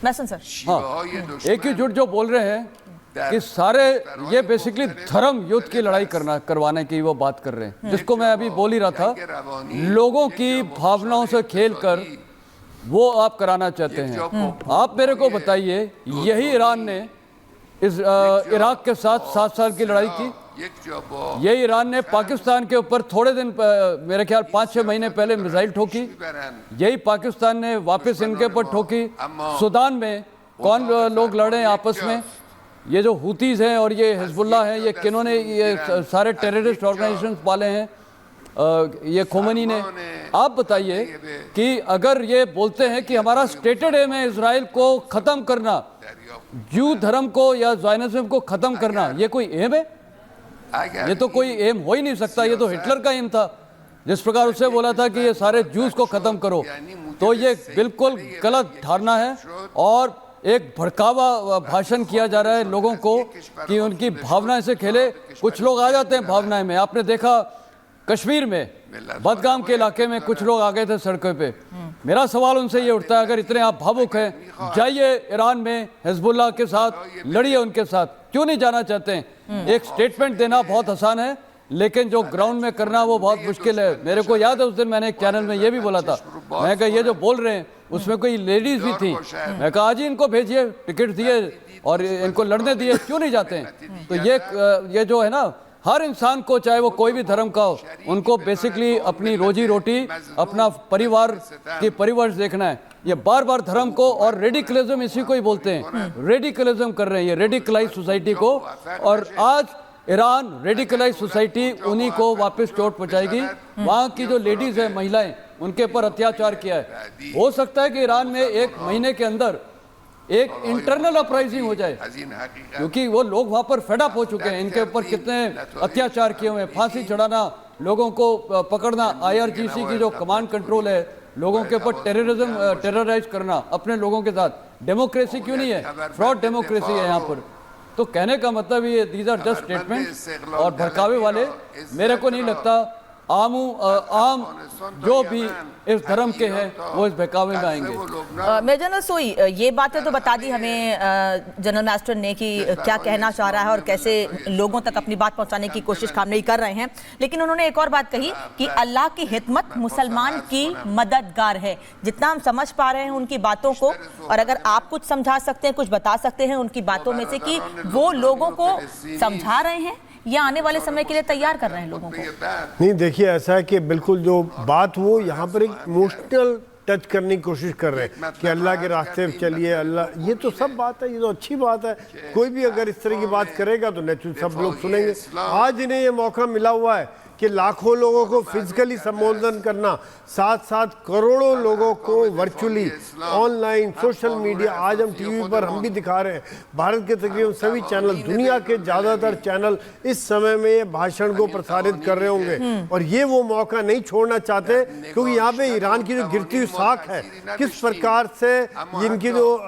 मैसन sir, हाँ, एक ही झूठ जो बोल रहे हैं कि सारे ये बेसिकली धर्म युद्ध की लड़ाई करवाने की वो बात कर रहे हैं, जिसको मैं अभी बोल ही रहा था। लोगों की भावनाओं से खेलकर वो आप कराना चाहते हैं। आप मेरे को बताइए, यही ईरान ने इस इराक के साथ 7 साल की लड़ाई की। यही ईरान ने पाकिस्तान के ऊपर थोड़े दिन मेरे ख्याल 5-6 महीने पहले मिसाइल ठोकी। यही पाकिस्तान ने वापस इनके ऊपर ठोकी। सूडान में कौन लोग लड़े हैं आपस में? ये जो हुतीज हैं और ये हिजबुल्लाह हैं, ये किन्होंने ये सारे टेररिस्ट ऑर्गेनाइजेशंस पाले हैं? ये खोमेनी ने। आप बताइए कि अगर ये बोलते हैं कि हमारा स्टेटेड एम है इजराइल को ख़त्म करना, जू धर्म को या ज़ायनिज़्म को ख़त्म करना, ये कोई एम है? ये तो कोई एम हो ही नहीं सकता। ये तो हिटलर का एम था, जिस प्रकार उससे बोला था कि ये सारे जूस को ख़त्म करो। तो ये बिल्कुल गलत धारणा है और एक भड़कावा भाषण किया जा रहा है लोगों को कि उनकी भावनाएं से खेले। कुछ लोग आ जाते हैं भावनाएं में। आपने देखा कश्मीर में बदगाम के इलाके में कुछ लोग आ गए थे सड़कों पे। मेरा सवाल उनसे ये उठता है, अगर इतने आप भावुक हैं, जाइए ईरान में हिजबुल्लाह के साथ लड़िए, उनके साथ क्यों नहीं जाना चाहते हैं? एक स्टेटमेंट देना बहुत आसान है, लेकिन जो ग्राउंड में करना वो बहुत मुश्किल है। मेरे को याद है उस दिन मैंने एक चैनल में ये भी बोला था, मैं कहा ये जो बोल रहे हैं उसमें कोई लेडीज भी थी। मैं कहा आज ही इनको भेजिए, टिकट दिए और इनको लड़ने दिए, क्यों नहीं जाते हैं? तो ये जो है ना, हर इंसान को, चाहे वो कोई भी धर्म का हो, उनको बेसिकली अपनी रोजी रोटी, अपना परिवार की परिवर्ष देखना है। ये बार बार धर्म को और रेडिकलिज्म इसी को ही बोलते हैं, रेडिकलिज्म कर रहे हैं ये रेडिकलाइज सोसाइटी को। और आज ईरान रेडिकलाइज सोसाइटी उन्हीं को वापस चोट पहुंचाएगी। वहाँ की जो लेडीज है, महिलाएं, उनके ऊपर अत्याचार किया है। हो सकता है कि ईरान में 1 महीने के अंदर एक इंटरनल अपराइजिंग हो जाए, क्योंकि वो लोग वहां पर फेडअप हो चुके हैं। इनके ऊपर कितने अत्याचार किए हुए हैं, फांसी चढ़ाना, लोगों को पकड़ना, IRGC की जो कमांड कंट्रोल है, लोगों के ऊपर टेरराइज करना अपने लोगों के साथ। डेमोक्रेसी क्यों नहीं है? फ्रॉड डेमोक्रेसी है यहाँ पर। तो कहने का मतलब ये दीज आर जस्ट स्टेटमेंट और भड़कावे वाले। मेरे को नहीं लगता आम जो भी इस धर्म के हैं वो इस बहकावे में आएंगे। मेजर जनरल सोई, ये बातें तो बता दी हमें जनरल मास्टर ने कि क्या कहना चाह रहा है और कैसे लोगों तक अपनी बात पहुंचाने की कोशिश खामनेई कर रहे हैं। लेकिन उन्होंने एक और बात कही कि अल्लाह की हिकमत मुसलमान की मददगार है। जितना हम समझ पा रहे हैं उनकी बातों को, और अगर आप कुछ समझा सकते हैं, कुछ बता सकते हैं उनकी बातों में से कि वो लोगों को समझा रहे हैं या आने वाले समय के लिए तैयार कर रहे हैं लोगों को? नहीं, देखिए ऐसा है कि बिल्कुल जो बात वो यहाँ पर एक इमोशनल टच करने की कोशिश कर रहे हैं कि अल्लाह के रास्ते में चलिए, अल्लाह, ये तो सब बात है, ये तो अच्छी बात है। कोई भी अगर इस तरह की बात करेगा तो नेचुरल सब लोग सुनेंगे। आज इन्हें ये मौका मिला हुआ है कि लाखों लोगों को फिजिकली संबोधन करना, साथ साथ करोड़ों लोगों को वर्चुअली, ऑनलाइन, सोशल मीडिया, आज हम टीवी पर हम भी दिखा रहे हैं। भारत के तकरीबन सभी चैनल, दुनिया के ज़्यादातर चैनल इस समय में ये भाषण को प्रसारित कर रहे होंगे और ये वो मौका नहीं छोड़ना चाहते, क्योंकि यहाँ पे ईरान की जो गिरती हुई साख है, किस प्रकार से इनकी जो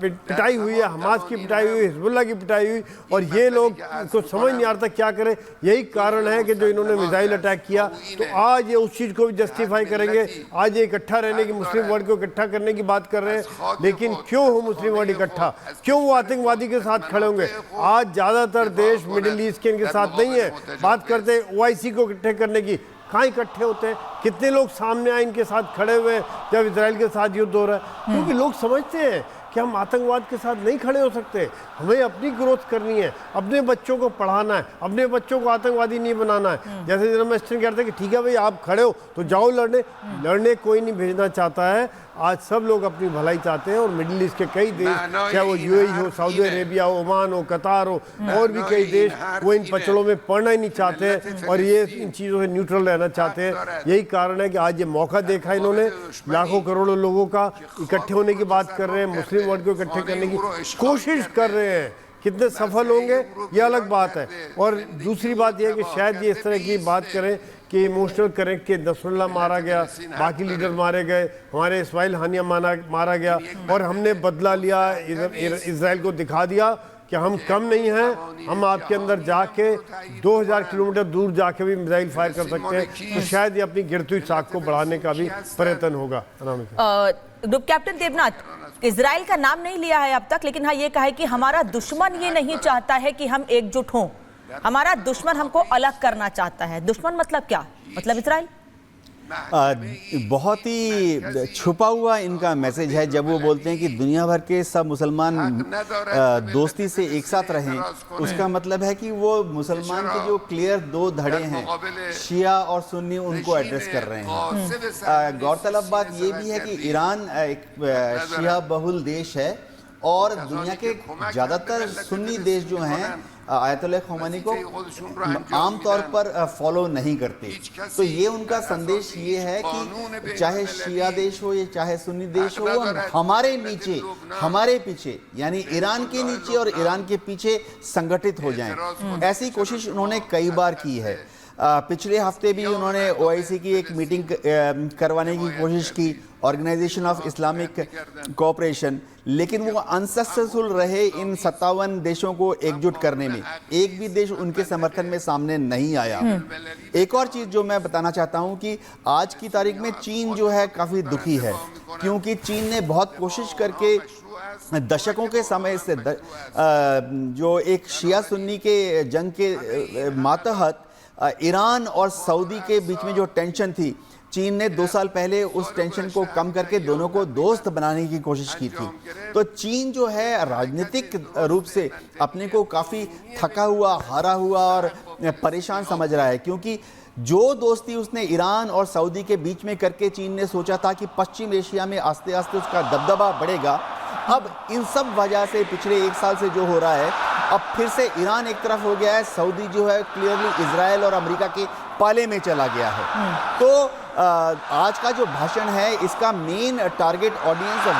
पिटाई हुई है, हमास की पिटाई हुई, हिजबुल्लाह की पिटाई हुई, और ये लोग को समझ नहीं आता क्या करें। यही कारण है कि जो इन्होंने मिसाइल अटैक किया, तो आज ये उस चीज को भी जस्टिफाई करेंगे। आज ये इकट्ठा रहने की, मुस्लिम वर्ल्ड को इकट्ठा करने की बात कर रहे हैं, लेकिन क्यों हो मुस्लिम वर्ल्ड इकट्ठा? क्यों वो आतंकवादी के साथ खड़े होंगे? आज ज्यादातर देश मिडिल ईस्ट के इनके साथ नहीं है। बात करते हैं OIC को इकट्ठे करने की, कहाँ इकट्ठे होते हैं? कितने लोग सामने आए इनके साथ खड़े हुए हैं जब इजराइल के साथ युद्ध हो रहा है? क्योंकि लोग समझते हैं कि हम आतंकवाद के साथ नहीं खड़े हो सकते, हमें अपनी ग्रोथ करनी है, अपने बच्चों को पढ़ाना है, अपने बच्चों को आतंकवादी नहीं बनाना है। जैसे जनरल मास्टर कहते हैं कि ठीक है भाई आप खड़े हो तो जाओ लड़ने कोई नहीं भेजना चाहता है। आज सब लोग अपनी भलाई चाहते हैं और मिडिल ईस्ट के कई देश, चाहे वो UAE हो, सऊदी अरेबिया हो, ओमान हो, कतार हो, और भी कई देश, वो इन पचड़ों में पड़ना ही नहीं चाहते और ये इन चीज़ों से न्यूट्रल रहना चाहते हैं। यही कारण है कि आज ये मौका देखा इन्होंने, लाखों करोड़ों लोगों का इकट्ठे होने की बात कर रहे हैं, मुस्लिम वर्ल्ड को इकट्ठे करने की कोशिश कर रहे हैं। कितने सफल होंगे ये अलग बात है। और दूसरी बात यह है कि शायद ये इस तरह की बात करें कि इमोशनल करें कि नसरुल्लाह मारा गया, बाकी लीडर मारे गए, हमारे इस्माइल हानिया मारा गया और हमने बदला लिया, इजराइल को दिखा दिया कि हम कम नहीं हैं, हम आपके अंदर जाके 2000 किलोमीटर दूर जाके भी मिसाइल फायर कर सकते हैं। तो शायद ये अपनी गिरती हुई साख को बढ़ाने का भी प्रयत्न होगा। ग्रुप कैप्टन देवनाथ, इजराइल का नाम नहीं लिया है अब तक, लेकिन हाँ ये कहा है कि हमारा दुश्मन ये नहीं चाहता है कि हम एकजुट हों, हमारा दुश्मन हमको अलग करना चाहता है। दुश्मन मतलब क्या? मतलब इजराइल। बहुत ही छुपा हुआ इनका मैसेज है जब वो बोलते हैं कि दुनिया भर के सब मुसलमान दोस्ती से एक साथ रहें। उसका मतलब है कि वो मुसलमान के जो क्लियर दो धड़े हैं, शिया और सुन्नी, उनको एड्रेस कर रहे हैं। गौरतलब बात ये भी है कि ईरान एक शिया बहुल देश है और दुनिया के ज़्यादातर सुन्नी देश जो हैं आयतुल्लाह ख़ुमैनी को आम तौर पर फॉलो नहीं करते। तो ये उनका संदेश ये है कि चाहे शिया देश हो या चाहे सुन्नी देश हो, हमारे नीचे, हमारे पीछे, यानी ईरान के नीचे और ईरान के पीछे संगठित हो जाएं। ऐसी कोशिश उन्होंने कई बार की है। पिछले हफ्ते भी उन्होंने OIC की एक मीटिंग करवाने की कोशिश की, ऑर्गेनाइजेशन ऑफ इस्लामिक कोऑपरेशन, लेकिन वो अनसक्सेसफुल रहे इन 57 देशों को एकजुट करने में। एक भी देश उनके समर्थन में सामने नहीं आया। एक और चीज़ जो मैं बताना चाहता हूँ कि आज की तारीख में चीन जो है काफ़ी दुखी है, क्योंकि चीन ने बहुत कोशिश करके दशकों के समय से जो एक शिया सुन्नी के जंग के मातहत ईरान और सऊदी के बीच में जो टेंशन थी, चीन ने 2 साल पहले उस टेंशन को कम करके दोनों को दोस्त बनाने की कोशिश की थी। तो चीन जो है राजनीतिक रूप से अपने को काफ़ी थका हुआ, हारा हुआ और परेशान समझ रहा है, क्योंकि जो दोस्ती उसने ईरान और सऊदी के बीच में करके चीन ने सोचा था कि पश्चिम एशिया में आस्ते आस्ते उसका दबदबा बढ़ेगा, अब इन सब वजह से पिछले 1 साल से जो हो रहा है, अब फिर से ईरान एक तरफ हो गया है, सऊदी जो है क्लियरली इजराइल और अमेरिका के पाले में चला गया है। तो आज का जो भाषण है इसका मेन टारगेट ऑडियंस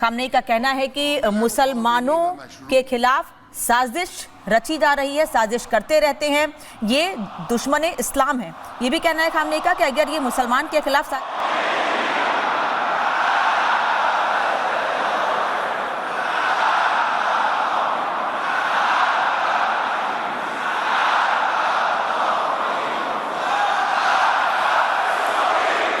खामनेई का कहना है कि मुसलमानों के खिलाफ साजिश रची जा रही है, साजिश करते रहते हैं, ये दुश्मन इस्लाम है। ये भी कहना है खामनेई का कि अगर ये मुसलमान के खिलाफ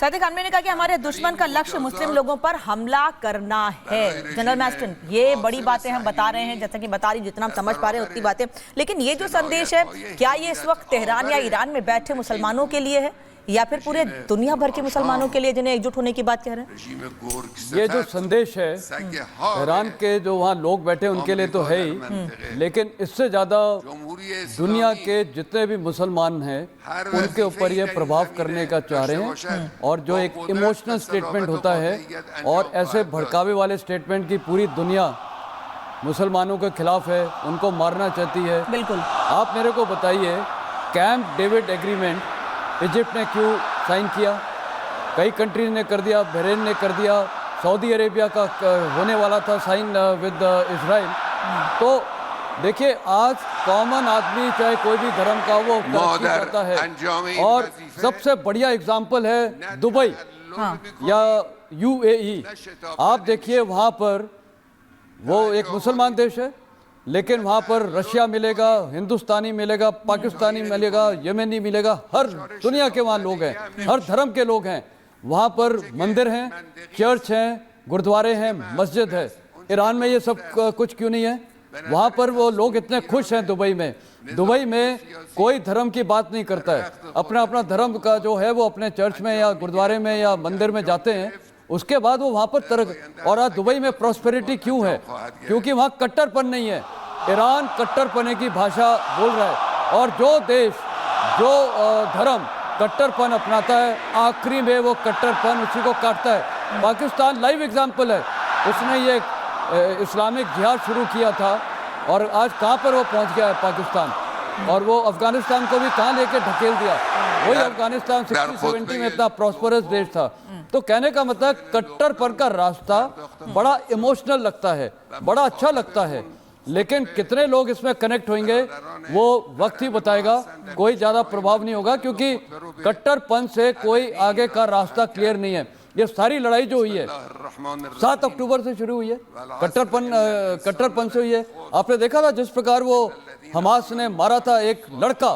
साथ ही खामनेई ने कहा कि हमारे दुश्मन का लक्ष्य मुस्लिम लोगों पर हमला करना है। जनरल मैस्टन, ये बड़ी बातें हम बता रहे हैं, जैसा कि बता रही, जितना हम समझ पा रहे हैं उतनी बातें, लेकिन ये जो संदेश है, क्या ये इस वक्त तेहरान या ईरान में बैठे मुसलमानों के लिए है या फिर पूरे दुनिया भर के मुसलमानों के लिए जिन्हें एकजुट होने की बात कह रहे हैं? ये जो संदेश है ईरान के जो वहाँ लोग बैठे उनके लिए तो है ही, लेकिन इससे ज़्यादा दुनिया के जितने भी मुसलमान हैं उनके ऊपर ये प्रभाव करने का चाह रहे हैं। और जो एक इमोशनल स्टेटमेंट होता है और ऐसे भड़कावे वाले स्टेटमेंट की पूरी दुनिया मुसलमानों के खिलाफ है, उनको मारना चाहती है। बिल्कुल। आप मेरे को बताइए, कैंप डेविड एग्रीमेंट इजिप्ट ने क्यों साइन किया? कई कंट्रीज ने कर दिया, बहरीन ने कर दिया, सऊदी अरेबिया का होने वाला था साइन विद इजराइल। तो देखिए, आज कॉमन आदमी चाहे कोई भी धर्म का वो तरक्की करता है। और सबसे बढ़िया एग्जाम्पल है दुबई या UAE। आप देखिए, वहाँ पर वो एक मुसलमान देश है, लेकिन वहाँ पर रशिया मिलेगा, हिंदुस्तानी मिलेगा, पाकिस्तानी मिलेगा, यमेनी मिलेगा, हर दुनिया के वहाँ लोग हैं, हर धर्म के लोग हैं। वहाँ पर मंदिर हैं, चर्च हैं, गुरुद्वारे हैं, मस्जिद है। ईरान में ये सब कुछ क्यों नहीं है? वहाँ पर वो लोग इतने खुश हैं। दुबई में कोई धर्म की बात नहीं करता है, अपना अपना धर्म का जो है वो अपने चर्च में या गुरुद्वारे में या मंदिर में जाते हैं, उसके बाद वो वहाँ पर और आज दुबई में प्रॉस्पेरिटी क्यों है? क्योंकि वहाँ कट्टरपन नहीं है। ईरान कट्टरपने की भाषा बोल रहा है, और जो देश, जो धर्म कट्टरपन अपनाता है, आखिरी में वो कट्टरपन उसी को काटता है। पाकिस्तान लाइव एग्जाम्पल है, उसने ये इस्लामिक जिहाद शुरू किया था और आज कहाँ पर वो पहुँच गया है पाकिस्तान। और वो अफगानिस्तान को भी कहाँ लेके ढकेल दिया। वही अफगानिस्तान 60-70 में इतना प्रॉस्परस देश था। तो कहने का मतलब कट्टरपन का रास्ता बड़ा इमोशनल लगता है, बड़ा अच्छा लगता है, लेकिन कितने लोग इसमें कनेक्ट होंगे वो वक्त ही बताएगा। कोई ज़्यादा प्रभाव नहीं होगा, क्योंकि कट्टरपन से कोई आगे का रास्ता क्लियर नहीं है। ये सारी लड़ाई जो हुई है 7 अक्टूबर से शुरू हुई है, कट्टरपन से हुई है। आपने देखा था जिस प्रकार वो हमास ने मारा था एक लड़का,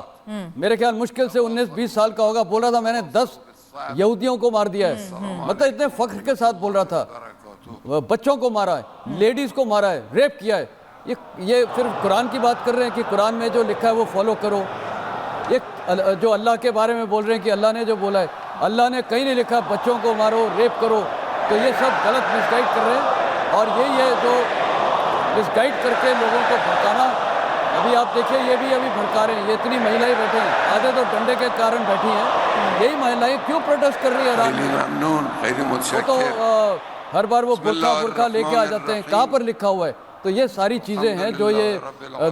मेरे ख्याल मुश्किल से 19-20 साल का होगा, बोल रहा था मैंने 10 यहूदियों को मार दिया है। मतलब इतने फख्र के साथ बोल रहा था। बच्चों को मारा है, लेडीज को मारा है, रेप किया है। ये फिर कुरान की बात कर रहे हैं कि कुरान में जो लिखा है वो फॉलो करो। ये जो अल्लाह के बारे में बोल रहे हैं कि अल्लाह ने जो बोला है, अल्लाह ने कहीं नहीं लिखा बच्चों को मारो, रेप करो। तो ये सब गलत मिसगाइड कर रहे हैं, और यही है जो मिसगाइड करके लोगों को भड़काना। अभी आप देखिए, ये भी अभी भड़का रहे हैं। ये इतनी महिलाएं बैठे हैं, आधे तो डंडे के कारण बैठी हैं। यही महिलाएं क्यों प्रोटेस्ट कर रही है ईरान में? वो तो हर बार वो बुर्का लेके आ जाते हैं। कहाँ पर लिखा हुआ है? तो ये सारी चीज़ें हैं जो ये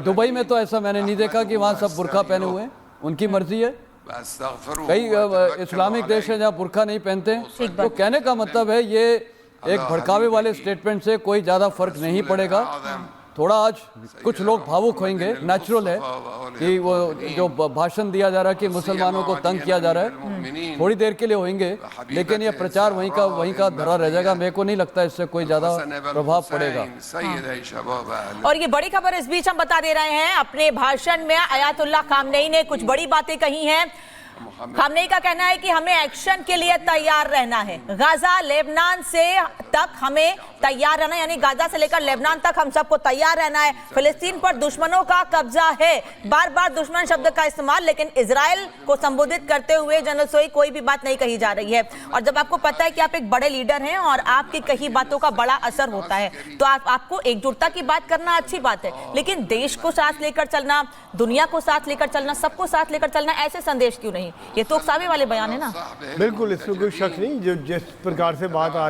दुबई में तो ऐसा मैंने नहीं देखा कि वहाँ सब बुर्का पहने हुए हैं, उनकी मर्जी है। कई इस्लामिक देश हैं जहाँ बुर्का नहीं पहनते। तो कहने का मतलब है ये एक भड़कावे वाले स्टेटमेंट से कोई ज़्यादा फर्क नहीं पड़ेगा। थोड़ा आज कुछ लोग भावुक होंगे, नेचुरल है कि वो जो भाषण दिया जा रहा है कि मुसलमानों को तंग किया जा रहा है, थोड़ी देर के लिए होंगे, लेकिन ये प्रचार वहीं का धरा रह जाएगा। मेरे को नहीं लगता इससे कोई ज्यादा प्रभाव पड़ेगा। और ये बड़ी खबर इस बीच हम बता दे रहे हैं, अपने भाषण में अयातुल्लाह खामनेई ने कुछ बड़ी बातें कही हैं। खामनेई का कहना है कि हमें एक्शन के लिए तैयार रहना है। गाजा लेबनान से तक हमें तैयार रहना है, यानी गाजा से लेकर लेबनान तक हम सबको तैयार रहना है। फिलिस्तीन पर दुश्मनों का कब्जा है। बार बार दुश्मन शब्द का इस्तेमाल, लेकिन इजराइल को संबोधित करते हुए जनरल सोई कोई भी बात नहीं कही जा रही है। और जब आपको पता है कि आप एक बड़े लीडर हैं और आपकी कही बातों का बड़ा असर होता है, तो आपको एकजुटता की बात करना अच्छी बात है, लेकिन देश को साथ लेकर चलना, दुनिया को साथ लेकर चलना, सबको साथ लेकर चलना, ऐसे संदेश क्यों नहीं? ये तो उकसावे वाले बयान है ना। बिल्कुल, इसमें कोई शक नहीं। जो जिस प्रकार से बात आ